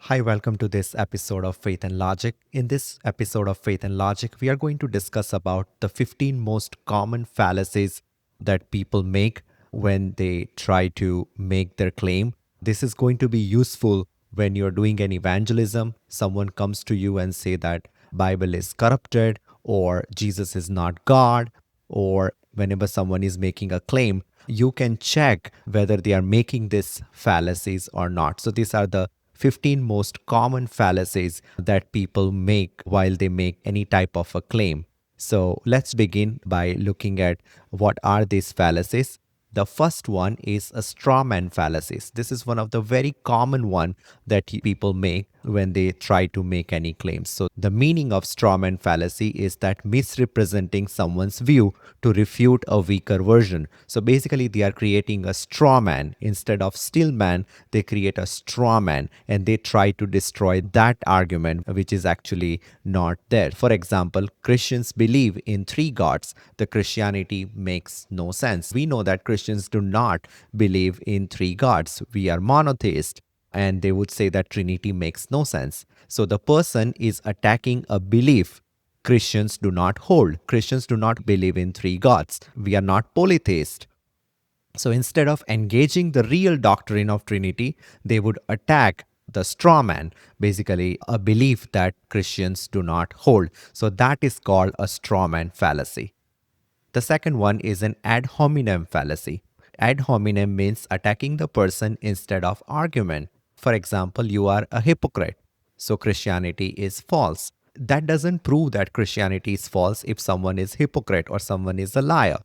Hi, welcome to this episode of Faith and Logic. In this episode of Faith and Logic, we are going to discuss about the 15 most common fallacies that people make when they try to make their claim. This is going to be useful when you're doing an evangelism. Someone comes to you and say that Bible is corrupted or Jesus is not God, or whenever someone is making a claim, you can check whether they are making these fallacies or not. So these are the 15 most common fallacies that people make while they make any type of a claim. So let's begin by looking at what are these fallacies. The first one is a strawman fallacies. This is one of the very common one that people make when they try to make any claims. So the meaning of strawman fallacy is that misrepresenting someone's view to refute a weaker version. So basically they are creating a straw man. Instead of still man, they create a straw man and they try to destroy that argument which is actually not there. For example, Christians believe in three gods. The Christianity makes no sense. We know that Christians do not believe in three gods. We are monotheist, and they would say that Trinity makes no sense. So the person is attacking a belief Christians do not hold. Christians do not believe in three gods. We are not polytheist. So instead of engaging the real doctrine of Trinity, they would attack the straw man, basically a belief that Christians do not hold. So that is called a straw man fallacy. The second one is an ad hominem fallacy. Ad hominem means attacking the person instead of argument. For example, you are a hypocrite, so Christianity is false. That doesn't prove that Christianity is false if someone is hypocrite or someone is a liar.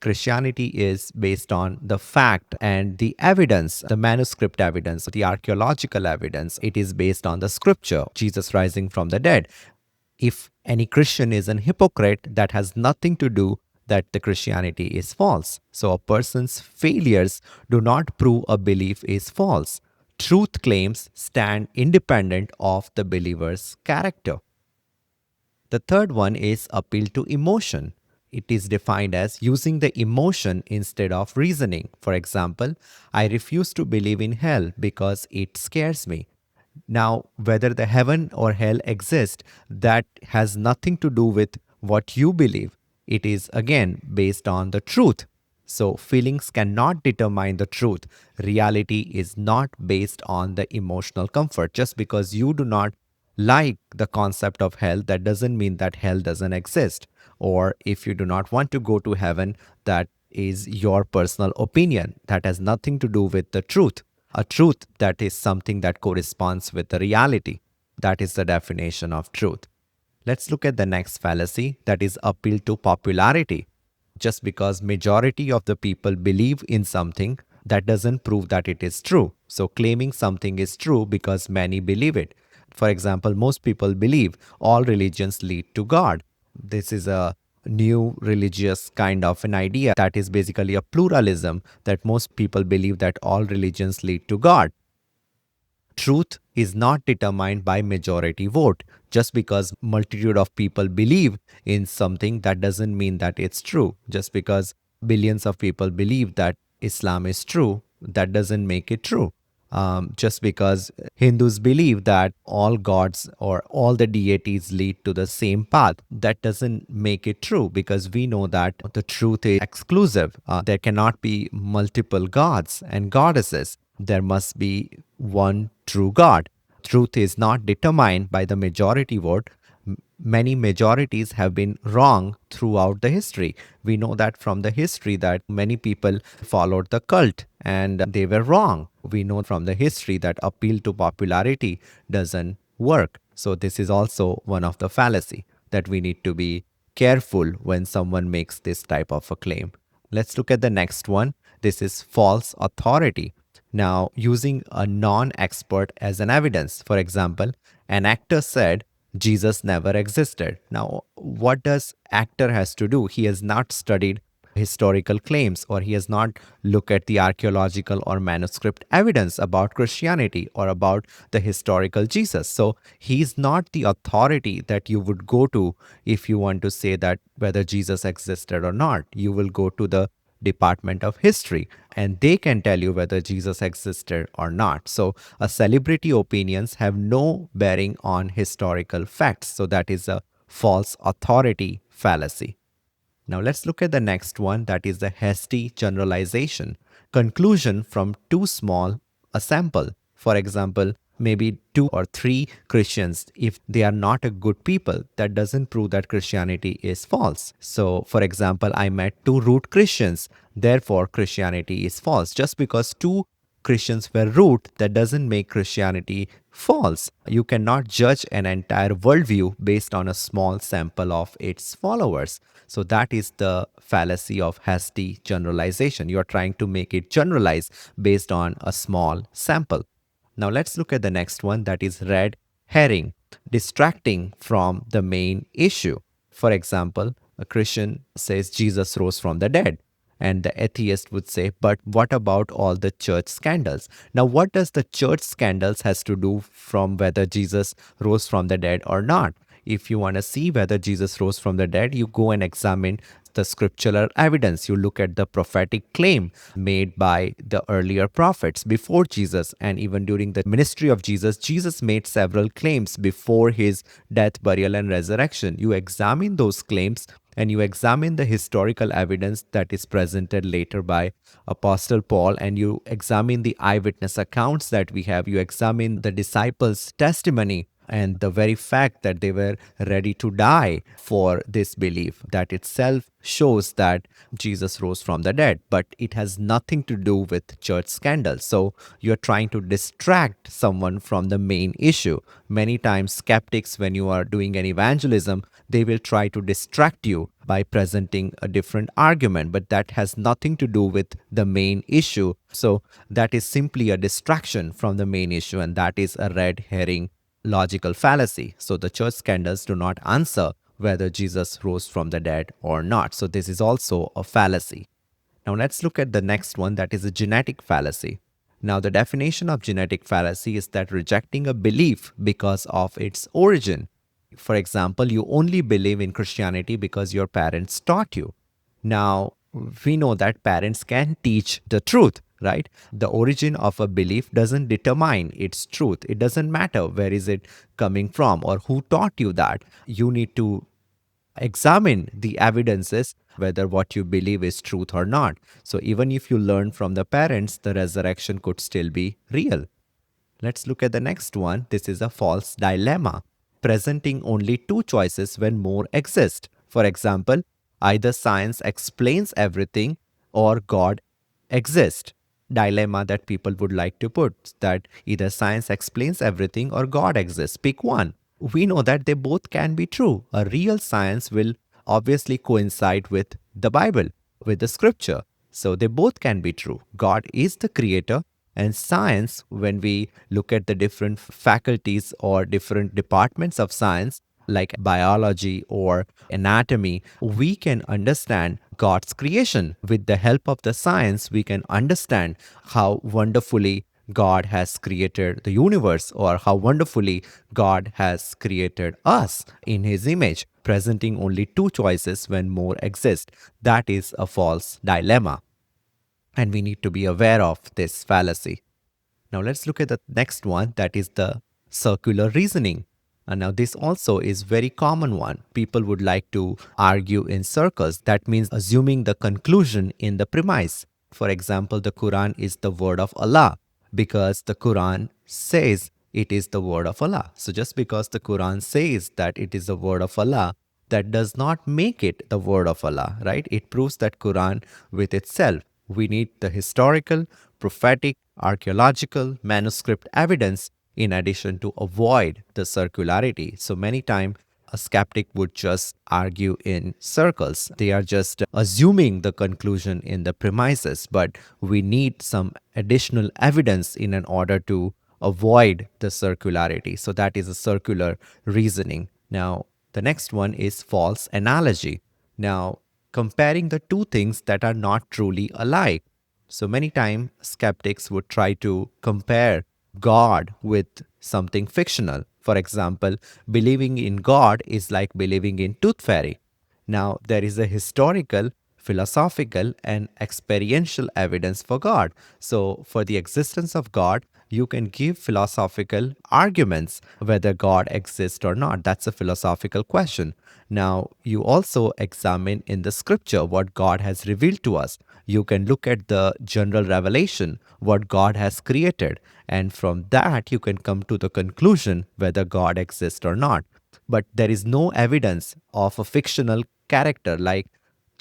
Christianity is based on the fact and the evidence, the manuscript evidence, the archaeological evidence. It is based on the scripture, Jesus rising from the dead. If any Christian is an hypocrite, that has nothing to do that the Christianity is false. So a person's failures do not prove a belief is false. Truth claims stand independent of the believer's character. The third one is appeal to emotion. It is defined as using the emotion instead of reasoning. For example, I refuse to believe in hell because it scares me. Now, whether the heaven or hell exist, that has nothing to do with what you believe. It is again based on the truth. So, feelings cannot determine the truth. Reality is not based on the emotional comfort. Just because you do not like the concept of hell, that doesn't mean that hell doesn't exist. Or if you do not want to go to heaven, that is your personal opinion. That has nothing to do with the truth. A truth that is something that corresponds with the reality. That is the definition of truth. Let's look at the next fallacy, that is appeal to popularity. Just because majority of the people believe in something, that doesn't prove that it is true. So claiming something is true because many believe it. For example, most people believe all religions lead to God. This is a new religious kind of an idea that is basically a pluralism, that most people believe that all religions lead to God. Truth is not determined by majority vote. Just because multitude of people believe in something, that doesn't mean that it's true. Just because billions of people believe that Islam is true, that doesn't make it true. Just because Hindus believe that all gods or all the deities lead to the same path, that doesn't make it true, because we know that the truth is exclusive. There cannot be multiple gods and goddesses. There must be one true God. Truth is not determined by the majority vote. Many majorities have been wrong throughout the history. We know that from the history that many people followed the cult and they were wrong. We know from the history that appeal to popularity doesn't work. So this is also one of the fallacy that we need to be careful when someone makes this type of a claim. Let's look at the next one. This is false authority. Now, using a non-expert as an evidence. For example, an actor said Jesus never existed. Now, what does actor has to do? He has not studied historical claims, or he has not looked at the archaeological or manuscript evidence about Christianity or about the historical Jesus. So he's not the authority that you would go to if you want to say that whether Jesus existed or not. You will go to the department of history, and they can tell you whether Jesus existed or not. So, a celebrity opinions have no bearing on historical facts. So, that is a false authority fallacy. Now let's look at the next one, that is the hasty generalization. Conclusion from too small a sample. For example, maybe two or three Christians, if they are not a good people, that doesn't prove that Christianity is false. So, for example, I met two root Christians, therefore Christianity is false. Just because two Christians were root, that doesn't make Christianity false. You cannot judge an entire worldview based on a small sample of its followers. So that is the fallacy of hasty generalization. You are trying to make it generalize based on a small sample. Now let's look at the next one, that is red herring, distracting from the main issue. For example, a Christian says Jesus rose from the dead. And the atheist would say, but what about all the church scandals? Now, what does the church scandals has to do from whether Jesus rose from the dead or not? If you want to see whether Jesus rose from the dead, you go and examine the scriptural evidence. You look at the prophetic claim made by the earlier prophets before Jesus, and even during the ministry of Jesus. Jesus made several claims before his death, burial, and resurrection. You examine those claims and you examine the historical evidence that is presented later by Apostle Paul, and you examine the eyewitness accounts that we have, you examine the disciples' testimony and the very fact that they were ready to die for this belief, that itself shows that Jesus rose from the dead. But it has nothing to do with church scandals. So you're trying to distract someone from the main issue. Many times, skeptics, when you are doing an evangelism, they will try to distract you by presenting a different argument, but that has nothing to do with the main issue. So that is simply a distraction from the main issue, and that is a red herring logical fallacy. So the church scandals do not answer whether Jesus rose from the dead or not. So this is also a fallacy. Now let's look at the next one, that is a genetic fallacy. Now the definition of genetic fallacy is that rejecting a belief because of its origin. For example, you only believe in Christianity because your parents taught you. Now, we know that parents can teach the truth, right? The origin of a belief doesn't determine its truth. It doesn't matter where is it coming from or who taught you that. You need to examine the evidences whether what you believe is truth or not. So even if you learn from the parents, the resurrection could still be real. Let's look at the next one. This is a false dilemma, presenting only two choices when more exist. For example, either science explains everything or God exists. Dilemma that people would like to put, that either science explains everything or God exists. Pick one. We know that they both can be true. A real science will obviously coincide with the Bible, with the scripture. So they both can be true. God is the creator, and science, when we look at the different faculties or different departments of science, like biology or anatomy, we can understand God's creation. With the help of the science, we can understand how wonderfully God has created the universe, or how wonderfully God has created us in his image, presenting only two choices when more exist. That is a false dilemma. And we need to be aware of this fallacy. Now let's look at the next one, that is the circular reasoning. And now this also is very common one. People would like to argue in circles. That means assuming the conclusion in the premise. For example, the Quran is the word of Allah because the Quran says it is the word of Allah. So just because the Quran says that it is the word of Allah, that does not make it the word of Allah, right? It proves that Quran with itself. We need the historical, prophetic, archaeological, manuscript evidence in addition to avoid the circularity. So many times a skeptic would just argue in circles. They are just assuming the conclusion in the premises, but we need some additional evidence in order to avoid the circularity. So that is a circular reasoning. Now, the next one is false analogy. Now, comparing the two things that are not truly alike. So many times skeptics would try to compare God with something fictional. For example, believing in God is like believing in tooth fairy. Now, there is a historical philosophical and experiential evidence for God. So, for the existence of God, you can give philosophical arguments whether God exists or not. That's a philosophical question. Now, you also examine in the scripture what God has revealed to us. You can look at the general revelation, what God has created, and from that you can come to the conclusion whether God exists or not. But there is no evidence of a fictional character like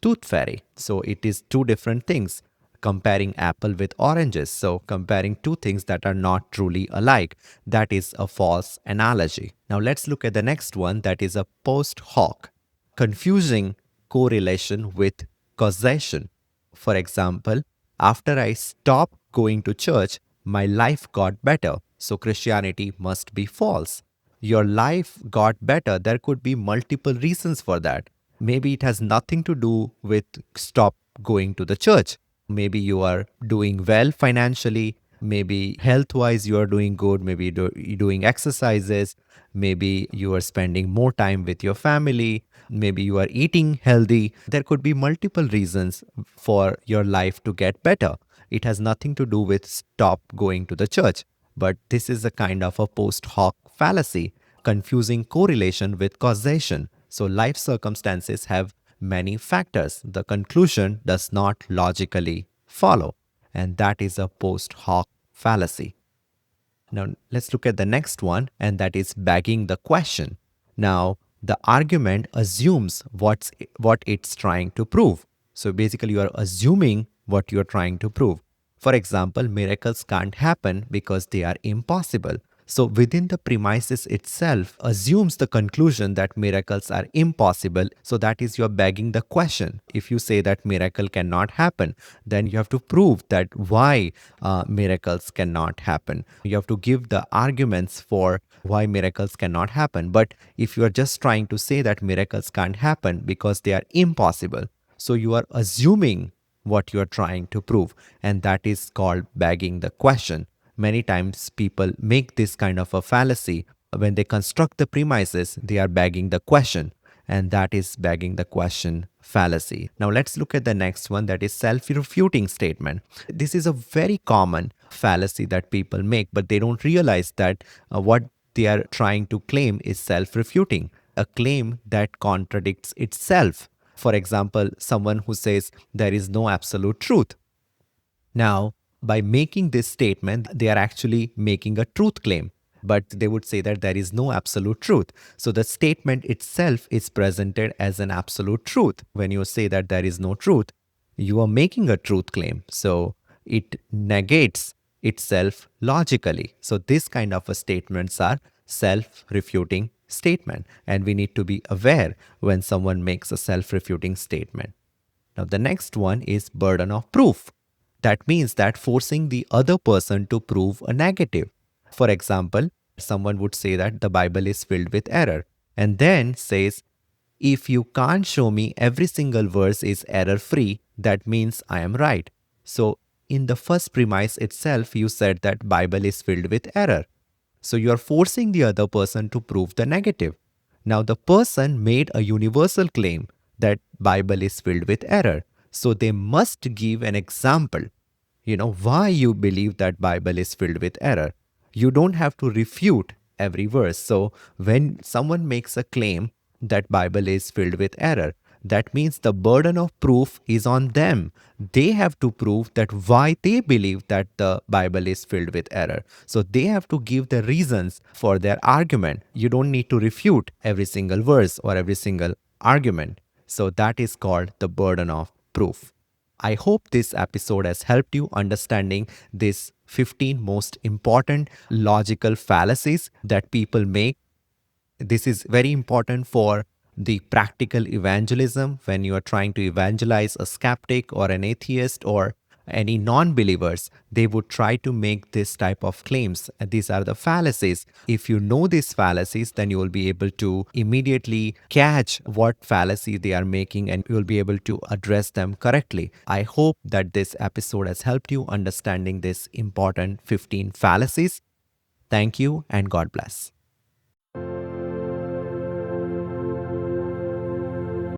Tooth Fairy. So it is two different things. Comparing apple with oranges. So comparing two things that are not truly alike. That is a false analogy. Now let's look at the next one, that is a post hoc, confusing correlation with causation. For example, after I stopped going to church, my life got better. So Christianity must be false. Your life got better. There could be multiple reasons for that. Maybe it has nothing to do with stop going to the church. Maybe you are doing well financially. Maybe health wise you are doing good. Maybe you're doing exercises. Maybe you are spending more time with your family. Maybe you are eating healthy. There could be multiple reasons for your life to get better. It has nothing to do with stop going to the church. But this is a kind of a post hoc fallacy, confusing correlation with causation. So life circumstances have many factors. The conclusion does not logically follow. And that is a post hoc fallacy. Now, let's look at the next one, and that is begging the question. Now, the argument assumes what it's trying to prove. So basically, you are assuming what you're trying to prove. For example, miracles can't happen because they are impossible. So within the premises itself assumes the conclusion that miracles are impossible. So that is you're begging the question. If you say that miracle cannot happen, then you have to prove that why miracles cannot happen. You have to give the arguments for why miracles cannot happen. But if you are just trying to say that miracles can't happen because they are impossible, so you are assuming what you are trying to prove, and that is called begging the question. Many times people make this kind of a fallacy. When they construct the premises, they are begging the question, and that is begging the question fallacy. Now let's look at the next one, that is self-refuting statement. This is a very common fallacy that people make, but they don't realize that what they are trying to claim is self-refuting, a claim that contradicts itself. For example, someone who says there is no absolute truth. Now, by making this statement, they are actually making a truth claim, but they would say that there is no absolute truth. So the statement itself is presented as an absolute truth. When you say that there is no truth, you are making a truth claim. So it negates itself logically. So this kind of a statements are self-refuting statement, and we need to be aware when someone makes a self-refuting statement. Now, the next one is burden of proof. That means that forcing the other person to prove a negative. For example, someone would say that the Bible is filled with error and then says, if you can't show me every single verse is error free, that means I am right. So, in the first premise itself, you said that Bible is filled with error. So you are forcing the other person to prove the negative. Now the person made a universal claim that Bible is filled with error. So they must give an example, why you believe that Bible is filled with error. You don't have to refute every verse. So when someone makes a claim that Bible is filled with error, that means the burden of proof is on them. They have to prove that why they believe that the Bible is filled with error. So they have to give the reasons for their argument. You don't need to refute every single verse or every single argument. So that is called the burden of proof. I hope this episode has helped you understanding these 15 most important logical fallacies that people make. This is very important for the practical evangelism when you are trying to evangelize a skeptic or an atheist or any non-believers. They would try to make this type of claims. These are the fallacies. If you know these fallacies, then you will be able to immediately catch what fallacy they are making and you will be able to address them correctly. I hope that this episode has helped you understanding this important 15 fallacies. Thank you and God bless.